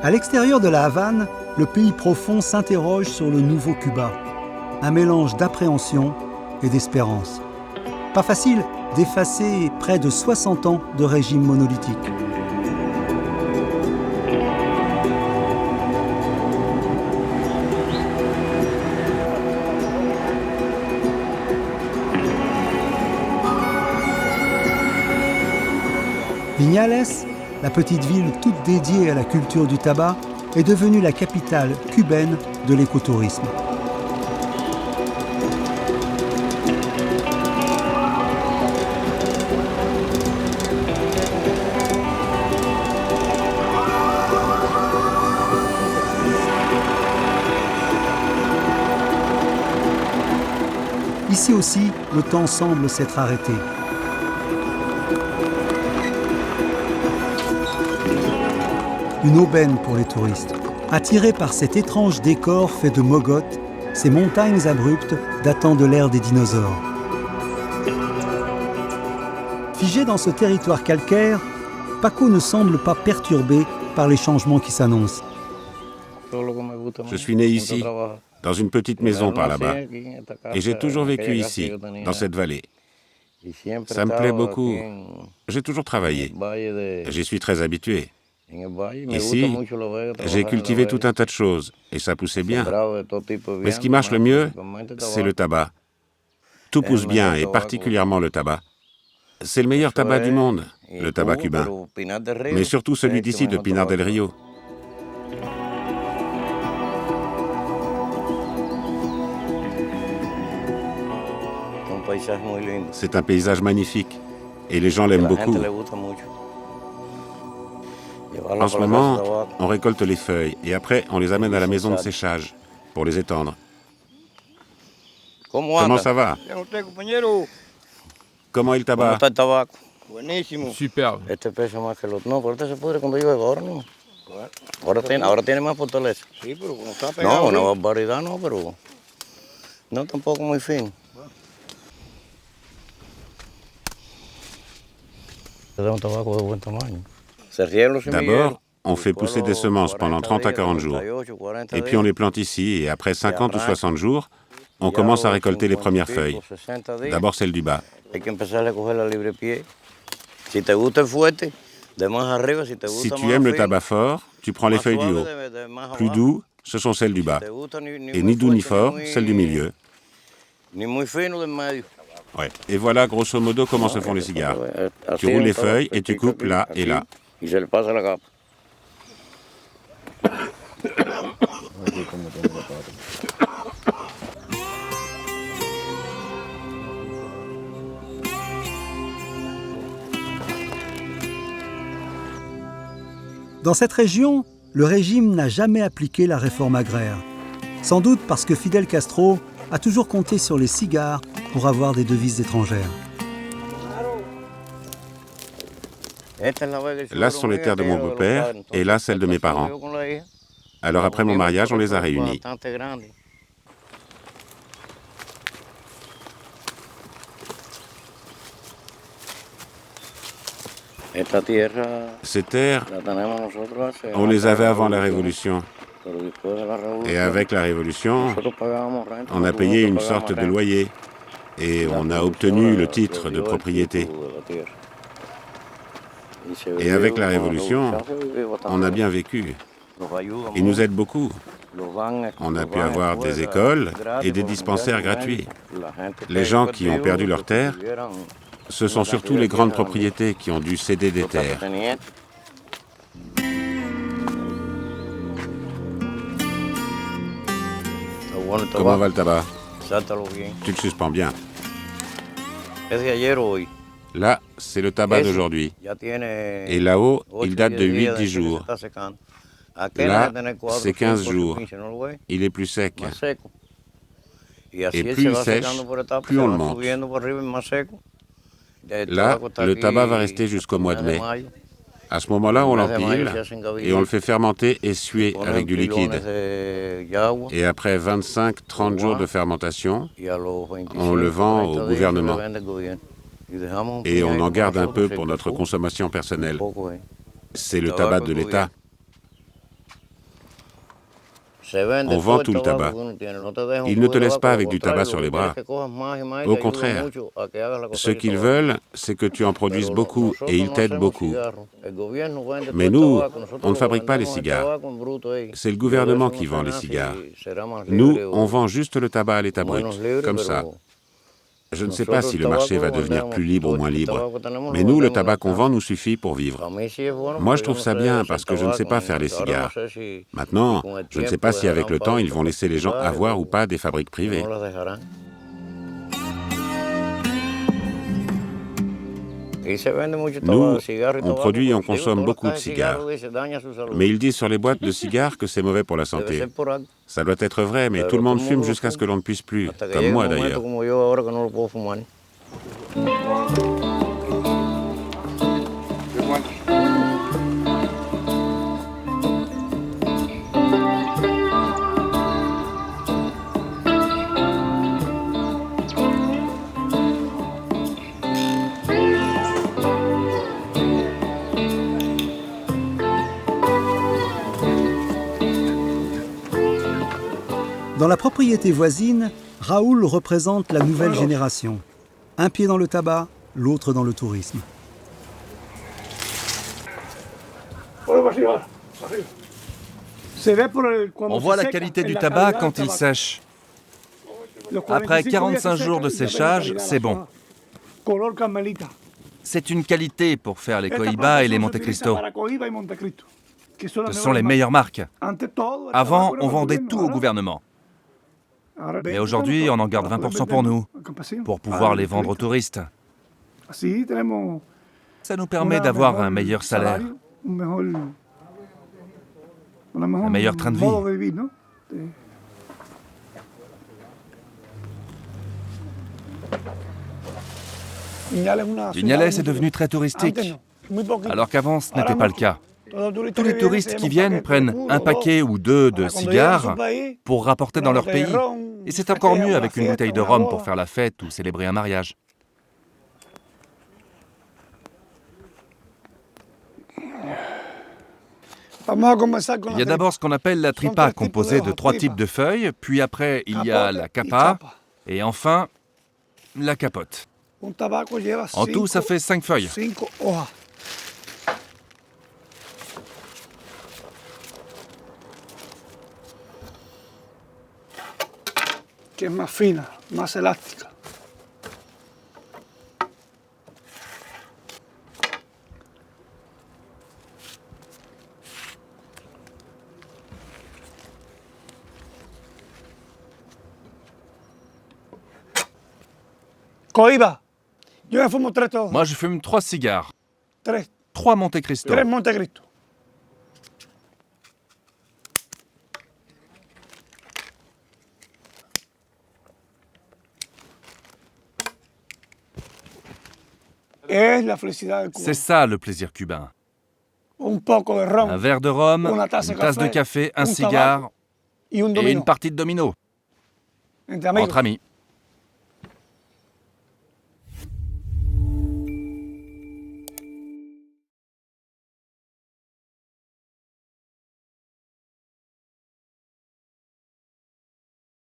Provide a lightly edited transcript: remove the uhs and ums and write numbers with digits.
À l'extérieur de la Havane, le pays profond s'interroge sur le nouveau Cuba. Un mélange d'appréhension et d'espérance. Pas facile d'effacer près de 60 ans de régime monolithique. Vignales, la petite ville toute dédiée à la culture du tabac, est devenue la capitale cubaine de l'écotourisme. Ici aussi, le temps semble s'être arrêté. Une aubaine pour les touristes, attirés par cet étrange décor fait de mogotes, ces montagnes abruptes datant de l'ère des dinosaures. Figé dans ce territoire calcaire, Paco ne semble pas perturbé par les changements qui s'annoncent. Je suis né ici, dans une petite maison par là-bas, et j'ai toujours vécu ici, dans cette vallée. Ça me plaît beaucoup. J'ai toujours travaillé. J'y suis très habitué. Ici, j'ai cultivé tout un tas de choses, et ça poussait bien. Mais ce qui marche le mieux, c'est le tabac. Tout pousse bien, et particulièrement le tabac. C'est le meilleur tabac du monde, le tabac cubain. Mais surtout celui d'ici, de Pinar del Río. C'est un paysage magnifique, et les gens l'aiment beaucoup. En ce moment, on récolte les feuilles et après, on les amène à la maison de séchage pour les étendre. Comment ça va? Comment est le tabac? Superbe. D'abord, on fait pousser des semences pendant 30 à 40 jours. Et puis on les plante ici et après 50 ou 60 jours, on commence à récolter les premières feuilles. D'abord celles du bas. Si tu aimes le tabac fort, tu prends les feuilles du haut. Plus doux, ce sont celles du bas. Et ni doux ni fort, celles du milieu. Ouais. Et voilà grosso modo comment se font les cigares. Tu roules les feuilles et tu coupes là et là. Dans cette région, le régime n'a jamais appliqué la réforme agraire. Sans doute parce que Fidel Castro a toujours compté sur les cigares pour avoir des devises étrangères. Là, ce sont les terres de mon beau-père et là, celles de mes parents. Alors après mon mariage, on les a réunis. Ces terres, on les avait avant la Révolution. Et avec la Révolution, on a payé une sorte de loyer et on a obtenu le titre de propriété. Et avec la Révolution, on a bien vécu. Ils nous aident beaucoup. On a pu avoir des écoles et des dispensaires gratuits. Les gens qui ont perdu leurs terres, ce sont surtout les grandes propriétés qui ont dû céder des terres. Comment va le tabac? Tu le suspends bien. Là, c'est le tabac d'aujourd'hui. Et là-haut, il date de 8-10 jours. Là, c'est 15 jours. Il est plus sec. Et plus il sèche, plus on le monte. Là, le tabac va rester jusqu'au mois de mai. À ce moment-là, on l'empile et on le fait fermenter et suer avec du liquide. Et après 25-30 jours de fermentation, on le vend au gouvernement. Et on en garde un peu pour notre consommation personnelle. C'est le tabac de l'État. On vend tout le tabac. Ils ne te laissent pas avec du tabac sur les bras. Au contraire, ce qu'ils veulent, c'est que tu en produises beaucoup et ils t'aident beaucoup. Mais nous, on ne fabrique pas les cigares. C'est le gouvernement qui vend les cigares. Nous, on vend juste le tabac à l'état brut, comme ça. Je ne sais pas si le marché va devenir plus libre ou moins libre, mais nous, le tabac qu'on vend nous suffit pour vivre. Moi, je trouve ça bien parce que je ne sais pas faire les cigares. Maintenant, je ne sais pas si avec le temps, ils vont laisser les gens avoir ou pas des fabriques privées. Nous, on produit et on consomme beaucoup de cigares. Mais ils disent sur les boîtes de cigares que c'est mauvais pour la santé. Ça doit être vrai, mais tout le monde fume jusqu'à ce que l'on ne puisse plus, comme moi d'ailleurs. Dans la propriété voisine, Raoul représente la nouvelle génération. Un pied dans le tabac, l'autre dans le tourisme. On voit la qualité du tabac quand il sèche. Après 45 jours de séchage, c'est bon. C'est une qualité pour faire les Cohiba et les Monte Cristo. Ce sont les meilleures marques. Avant, on vendait tout au gouvernement. Mais aujourd'hui, on en garde 20% pour nous, pour pouvoir les vendre aux touristes. Ça nous permet d'avoir un meilleur salaire, un meilleur train de vie. Vignales est devenu très touristique, alors qu'avant, ce n'était pas le cas. Tous les touristes qui viennent prennent un paquet ou deux de cigares pour rapporter dans leur pays. Et c'est encore mieux avec une bouteille de rhum pour faire la fête ou célébrer un mariage. Il y a d'abord ce qu'on appelle la tripa, composée de 3 types de feuilles, puis après il y a la capa, et enfin la capote. En tout, ça fait 5 feuilles. Que es más fina, más elástica. Cohiba, yo me fumo 3 todos. Moi, je fume 3 cigares. 3 Monte Cristo. 3 Monte Cristo. C'est ça le plaisir cubain. Un Un verre de rhum, une tasse de café, un cigare et une partie de domino. Entre amis.